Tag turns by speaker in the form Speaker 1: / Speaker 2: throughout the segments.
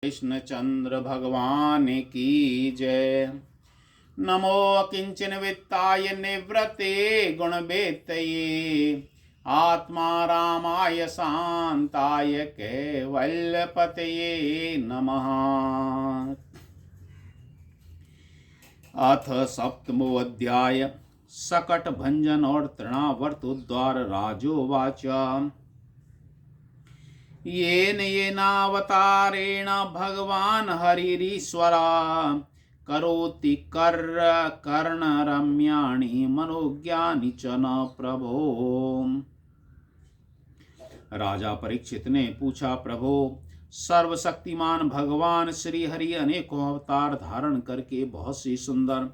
Speaker 1: कृष्णचंद्र भगवान की जय। नमो अकिंचन वित्ताय निवृते गुणवेत्तये आत्मा रामाय शांताय कैवल्यपतये नमः। अथ सप्तमोऽध्याय सकट भंजन और तृणावर्तोद्धार। राजोवाच येन येनावतारेण भगवान् हरिरीश्वरा करोति कर्णरम्याणि मनोज्ञानि च न प्रभो। राजा परीक्षित ने पूछा, प्रभो, सर्वशक्तिमान भगवान श्री हरि अनेकों अवतार धारण करके बहुत सी सुंदर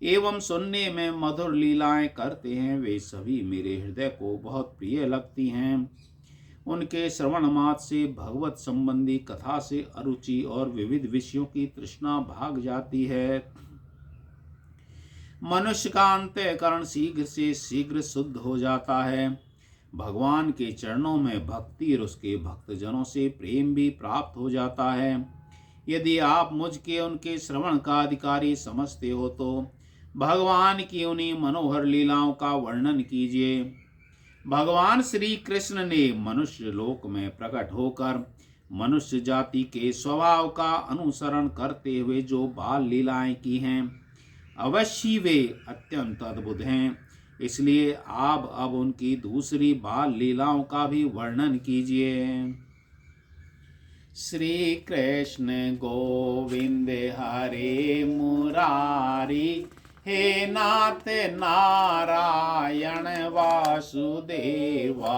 Speaker 1: एवं सुनने में मधुर लीलाएं करते हैं, वे सभी मेरे हृदय को बहुत प्रिय लगती हैं। उनके श्रवण मात्र से भगवत संबंधी कथा से अरुचि और विविध विषयों की तृष्णा भाग जाती है। मनुष्य का अंतःकरण शीघ्र से शीघ्र शुद्ध हो जाता है। भगवान के चरणों में भक्ति और उसके भक्तजनों से प्रेम भी प्राप्त हो जाता है। यदि आप मुझके उनके श्रवण का अधिकारी समझते हो तो भगवान की उन्हीं मनोहर लीलाओं का वर्णन कीजिए। भगवान श्री कृष्ण ने मनुष्य लोक में प्रकट होकर मनुष्य जाति के स्वभाव का अनुसरण करते हुए जो बाल लीलाएं की हैं, अवश्य वे अत्यंत अद्भुत हैं। इसलिए आप अब उनकी दूसरी बाल लीलाओं का भी वर्णन कीजिए। श्री कृष्ण गोविंद हरे मुरारी, हे नाथ नारायण वासुदेवा।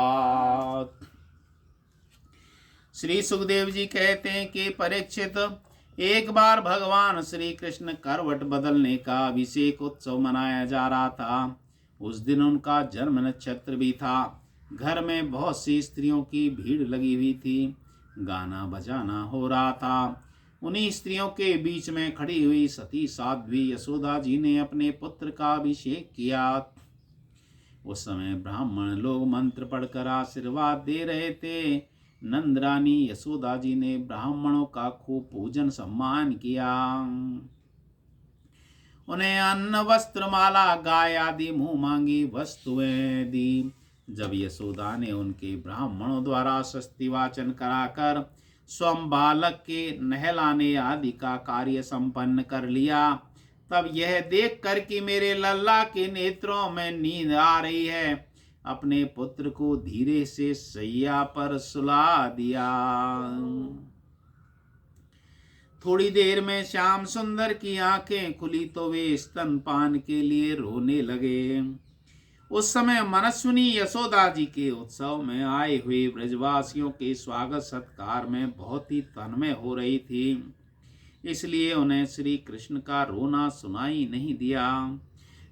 Speaker 1: श्री सुखदेव जी कहते हैं कि परीक्षित, एक बार भगवान श्री कृष्ण करवट बदलने का अभिषेक उत्सव मनाया जा रहा था। उस दिन उनका जन्म नक्षत्र भी था। घर में बहुत सी स्त्रियों की भीड़ लगी हुई थी। गाना बजाना हो रहा था। उन्हीं स्त्रियों के बीच में खड़ी हुई सती साध्वी यशोदा जी ने अपने पुत्र का अभिषेक किया। उस समय ब्राह्मण लोग मंत्र पढ़कर आशीर्वाद दे रहे थे। नंदरानी यशोदा जी ने ब्राह्मणों का खूब पूजन सम्मान किया। उन्हें अन्न वस्त्र माला गाय आदि मुंह मांगी वस्तुएं दी। जब यशोदा ने उनके ब्राह्मणों द्वारा स्वस्ति वाचन कराकर स्वयं बालक के नहलाने आदि का कार्य संपन्न कर लिया, तब यह देख कर कि मेरे लल्ला के नेत्रों में नींद आ रही है, अपने पुत्र को धीरे से सैया पर सुला दिया। थोड़ी देर में श्याम सुंदर की आंखें खुली तो वे स्तनपान के लिए रोने लगे। उस समय मनस्विनी यशोदा जी के उत्सव में आए हुए ब्रजवासियों के स्वागत सत्कार में बहुत ही तन्मय हो रही थी, इसलिए उन्हें श्री कृष्ण का रोना सुनाई नहीं दिया।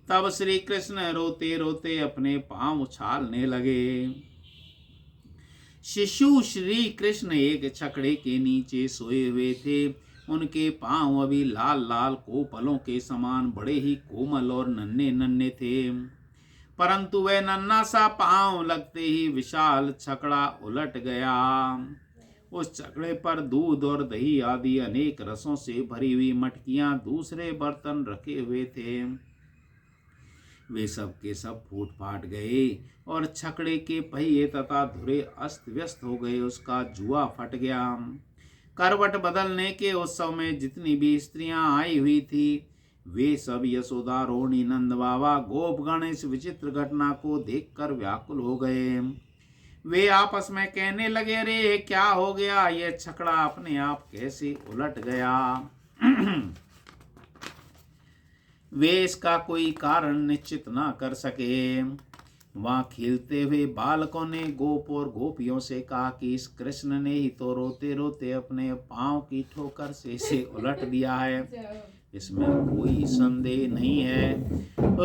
Speaker 1: तब श्री कृष्ण रोते रोते अपने पांव उछालने लगे। शिशु श्री कृष्ण एक छकड़े के नीचे सोए हुए थे। उनके पांव अभी लाल लाल कोपलों के समान बड़े ही कोमल और नन्हे नन्हे थे, परंतु वह नन्हा सा पांव लगते ही विशाल छकड़ा उलट गया। उस छकड़े पर दूध और दही आदि अनेक रसों से भरी हुई मटकियां दूसरे बर्तन रखे हुए थे। वे सब के सब फूट फाट गए और छकड़े के पहिए तथा धुरे अस्त व्यस्त हो गए। उसका जुआ फट गया। करवट बदलने के उत्सव में जितनी भी स्त्रियां आई हुई थी, वे सब यशोदा, रोहिणी, नंद बाबा, गोपगण इस विचित्र घटना को देखकर व्याकुल हो गए। वे आपस में कहने लगे, रे क्या हो गया? यह छकड़ा अपने आप कैसे उलट गया? वे इसका कोई कारण निश्चित न कर सके। वहां खेलते हुए बालकों ने गोप और गोपियों से कहा कि इस कृष्ण ने ही तो रोते रोते अपने पांव की ठोकर से इसे उलट दिया है, इसमें कोई संदेह नहीं है।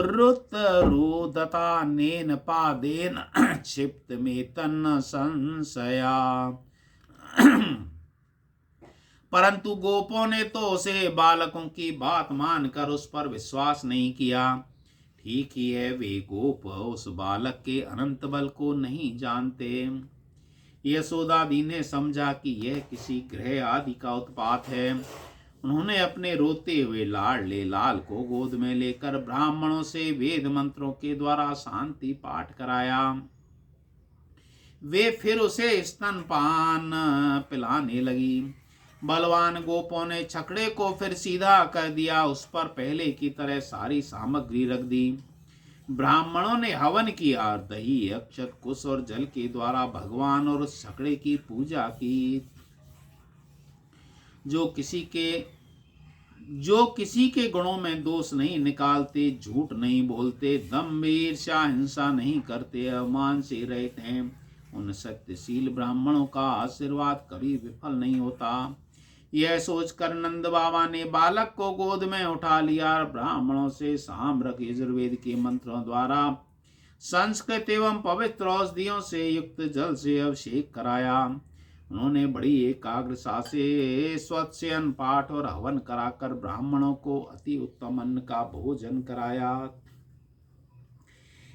Speaker 1: रुत रुदता नेन पादेन क्षिप्त में तन्न संशया। परंतु गोपों ने तो उसे बालकों की बात मानकर उस पर विश्वास नहीं किया। ठीक ही है, वे गोप उस बालक के अनंत बल को नहीं जानते। यशोदा दी ने समझा कि यह किसी ग्रह आदि का उत्पात है। उन्होंने अपने रोते हुए लाडले लाल को गोद में लेकर ब्राह्मणों से वेद मंत्रों के द्वारा शांति पाठ कराया। वे फिर उसे स्तनपान पिलाने लगी। बलवान गोपों ने छकड़े को फिर सीधा कर दिया, उस पर पहले की तरह सारी सामग्री रख दी। ब्राह्मणों ने हवन किया और दही, अक्षत, कुश और जल के द्वारा भगवान और उस छकड़े की पूजा की। जो किसी के गुणों में दोष नहीं निकालते, झूठ नहीं बोलते, दम्भ, ईर्ष्या, हिंसा नहीं करते, अवमान से रहते हैं, उन सत्यशील ब्राह्मणों का आशीर्वाद कभी विफल नहीं होता। यह सोचकर नंद बाबा ने बालक को गोद में उठा लिया और ब्राह्मणों से साम्रक यजुर्वेद के मंत्रों द्वारा संस्कृत एवं पवित्र औषधियों से युक्त जल से अभिषेक कराया। उन्होंने बड़ी एकाग्रता से स्वच्छयन पाठ और हवन कराकर ब्राह्मणों को अति उत्तम अन्न का भोजन कराया।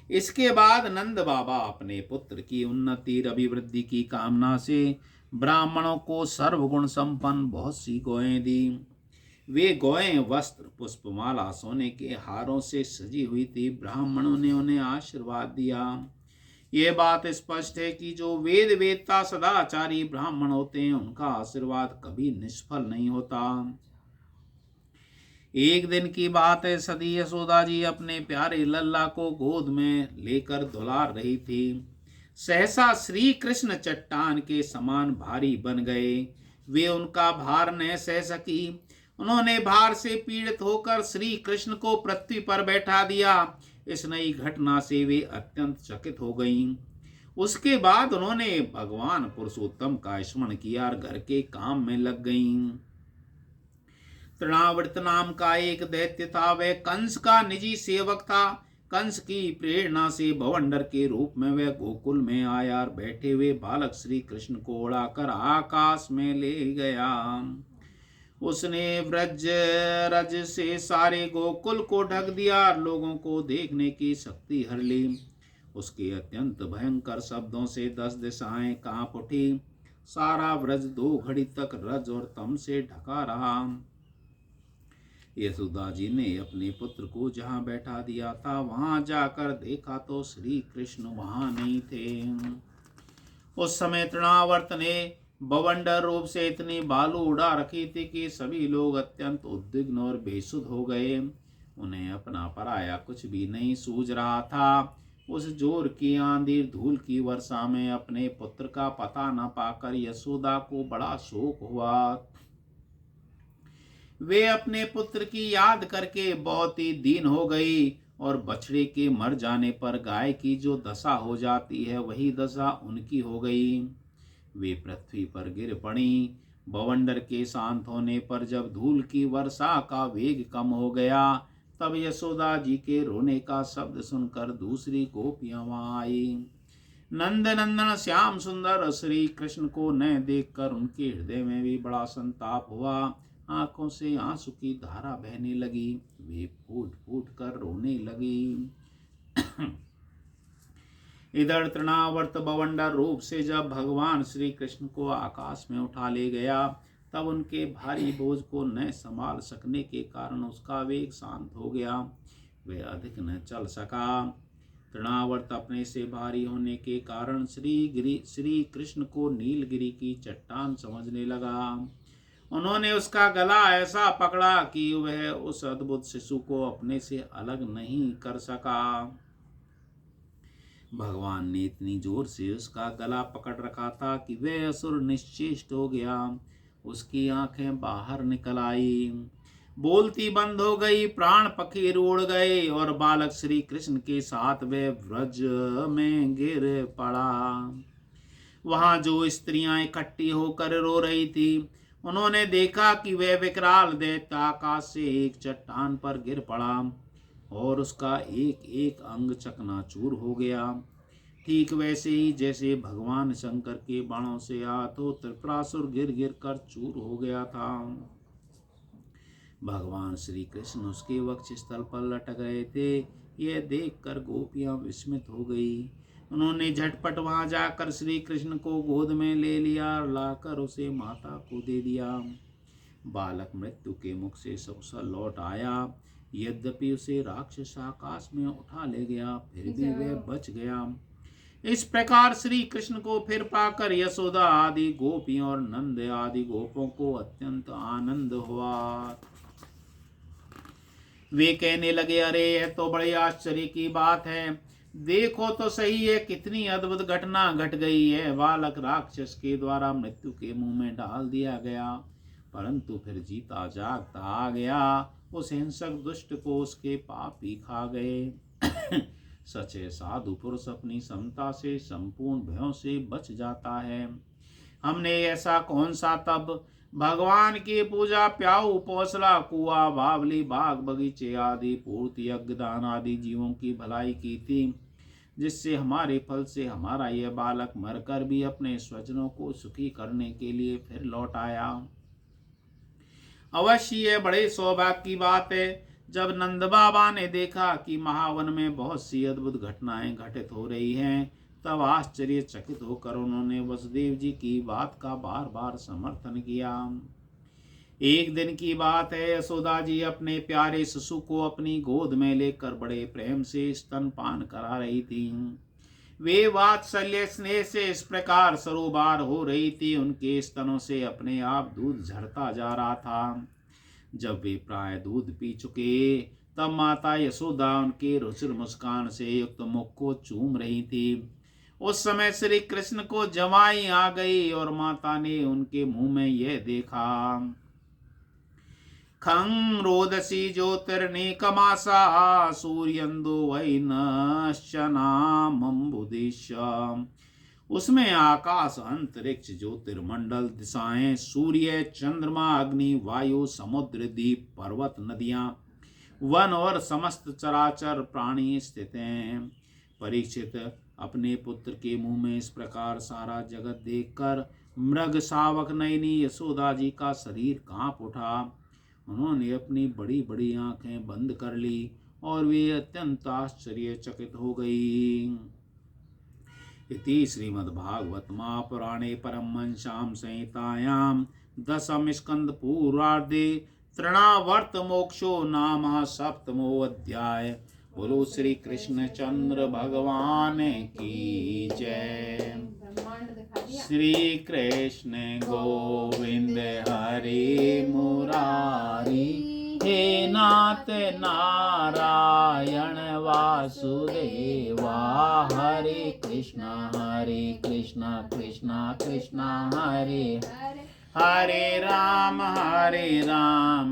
Speaker 1: इसके बाद नंद बाबा अपने पुत्र की उन्नति अभिवृद्धि की कामना से ब्राह्मणों को सर्वगुण संपन्न बहुत सी गौएं दी। वे गौएं वस्त्र, पुष्पमाला, सोने के हारों से सजी हुई थी। ब्राह्मणों ने उन्हें आशीर्वाद दिया। ये बात स्पष्ट है कि जो वेद वेदता सदाचारी ब्राह्मण होते हैं, उनका आशीर्वाद कभी निष्फल नहीं होता। एक दिन की बात है, सती यशोदा जी अपने प्यारे लल्ला को गोद में लेकर दुलार रही थी। सहसा श्री कृष्ण चट्टान के समान भारी बन गए। वे उनका भार न सह सकी। उन्होंने भार से पीड़ित होकर श्री कृष्ण को पृथ्वी पर बैठा दिया। इस नई घटना से वे अत्यंत चकित हो गईं। उसके बाद उन्होंने भगवान पुरुषोत्तम का स्मरण किया और घर के काम में लग गईं। तृणावर्त नाम का एक दैत्य था। वह कंस का निजी सेवक था। कंस की प्रेरणा से बवंडर के रूप में वह गोकुल में आया और बैठे हुए बालक श्री कृष्ण को उड़ाकर आकाश में ले गया। उसने व्रज रज से सारे गोकुल को ढक दिया और लोगों को देखने की शक्ति हर ली। उसके अत्यंत भयंकर शब्दों से 10 दिशाएं कांप उठी। सारा व्रज 2 घड़ी तक रज और तम से ढका रहा। यशोदा जी ने अपने पुत्र को जहाँ बैठा दिया था, वहां जाकर देखा तो श्री कृष्ण वहां नहीं थे। उस समय तृणावर्त ने बवंडर रूप से इतनी बालू उड़ा रखी थी कि सभी लोग अत्यंत उद्विग्न और बेसुध हो गए। उन्हें अपना पराया कुछ भी नहीं सूझ रहा था। उस जोर की आंधी, धूल की वर्षा में अपने पुत्र का पता न पाकर यशोदा को बड़ा शोक हुआ। वे अपने पुत्र की याद करके बहुत ही दीन हो गई और बछड़े के मर जाने पर गाय की जो दशा हो जाती है, वही दशा उनकी हो गई। वे पृथ्वी पर गिर पड़ी। बवंडर के शांत होने पर जब धूल की वर्षा का वेग कम हो गया, तब यशोदा जी के रोने का शब्द सुनकर दूसरी गोपियां वहां आई। नंद नंदन श्याम सुंदर श्री कृष्ण को न देखकर उनके हृदय में भी बड़ा संताप हुआ। आंखों से आंसू की धारा बहने लगी। वे फूट फूट कर रोने लगी। इधर तृणावर्त बवंडर रूप से जब भगवान श्री कृष्ण को आकाश में उठा ले गया, तब उनके भारी बोझ को न संभाल सकने के कारण उसका वेग शांत हो गया। वे अधिक न चल सका। तृणावर्त अपने से भारी होने के कारण श्री कृष्ण को नीलगिरी की चट्टान समझने लगा। उन्होंने उसका गला ऐसा पकड़ा कि वह उस अद्भुत शिशु को अपने से अलग नहीं कर सका। भगवान ने इतनी जोर से उसका गला पकड़ रखा था कि वह असुर निश्चेष्ट हो गया। उसकी आंखें बाहर निकल आई, बोलती बंद हो गई, प्राण पखेरु उड़ गए और बालक श्री कृष्ण के साथ वह व्रज में गिर पड़ा। वहां जो स्त्रियां इकट्ठी होकर रो रही थी, उन्होंने देखा कि वह विकराल दैत्य आकाश से एक चट्टान पर गिर पड़ा और उसका एक एक अंग चकनाचूर हो गया। ठीक वैसे ही जैसे भगवान शंकर के बाणों से तो त्रिपुरासुर गिर गिर कर चूर हो गया था। भगवान श्री कृष्ण उसके वक्ष स्थल पर लटक रहे थे। यह देखकर गोपियां विस्मित हो गई। उन्होंने झटपट वहां जाकर श्री कृष्ण को गोद में ले लिया और लाकर उसे माता को दे दिया। बालक मृत्यु के मुख से सकुशल लौट आया। यद्यपि उसे राक्षस आकाश में उठा ले गया, फिर भी वह बच गया। इस प्रकार श्री कृष्ण को फिर पाकर यशोदा आदि गोपियों और नंद आदि गोपों को अत्यंत आनंद हुआ। वे कहने लगे, अरे यह तो बड़े आश्चर्य की बात है। देखो तो सही है, कितनी अद्भुत घटना घट गई है। बालक राक्षस के द्वारा मृत्यु के मुंह में डाल दिया गया, परंतु फिर जीता जागता आ गया। उस हिंसक दुष्ट को उसके पाप ही खा गए। सच्चे साधु पुरुष अपनी समता से संपूर्ण भयों से बच जाता है। हमने ऐसा कौन सा तब भगवान की पूजा, प्याऊ, पौसला, कुआ, बावली, बाग बगीचे आदि पूर्ति, यज्ञ, दान आदि जीवों की भलाई की थी, जिससे हमारे फल से हमारा यह बालक मरकर भी अपने स्वजनों को सुखी करने के लिए फिर लौट आया। अवश्य यह बड़े सौभाग्य की बात है। जब नंद बाबा ने देखा कि महावन में बहुत सी अद्भुत घटनाएं घटित हो रही हैं, तब आश्चर्यचकित होकर उन्होंने वसुदेव जी की बात का बार बार समर्थन किया। एक दिन की बात है, यशोदा जी अपने प्यारे शिशु को अपनी गोद में लेकर बड़े प्रेम से स्तनपान करा रही थी। वे वात्सल्य स्नेह से इस प्रकार सरोबार हो रही थी, उनके स्तनों से अपने आप दूध झरता जा रहा था। जब वे प्राय दूध पी चुके, तब माता यशोदा उनके रुचिर मुस्कान से युक्त मुख को चूम रही थी। उस समय श्री कृष्ण को जवाई आ गई और माता ने उनके मुंह में यह देखा। खं रोदसी ज्योतिर्निकमासा सूर्यंदो वैनश्चनामंबुदिश। उसमें आकाश, अंतरिक्ष, ज्योतिर्मंडल, दिशाएं, सूर्य, चंद्रमा, अग्नि, वायु, समुद्र, द्वीप, पर्वत, नदियां, वन और समस्त चराचर प्राणी स्थित हैं। परीक्षित अपने पुत्र के मुंह में इस प्रकार सारा जगत देखकर मृग शावक नयनी यशोदा जी का शरीर कांप उठा। उन्होंने अपनी बड़ी बड़ी आंखें बंद कर ली और वे अत्यंत आश्चर्यचकित हो गई। इति श्रीमद्भागवत महापुराणे परमहंस्यां संहितायां दशम स्कंद पूर्वार्धे तृणावर्त मोक्षो नाम सप्तमो अध्याय। बोलो श्री कृष्ण चंद्र भगवान की जय। श्री कृष्ण गोविंद हरे मुरारी, हे नाथ नारायण वासुदेवा। हरे कृष्ण कृष्ण कृष्ण हरे हरे, हरे राम राम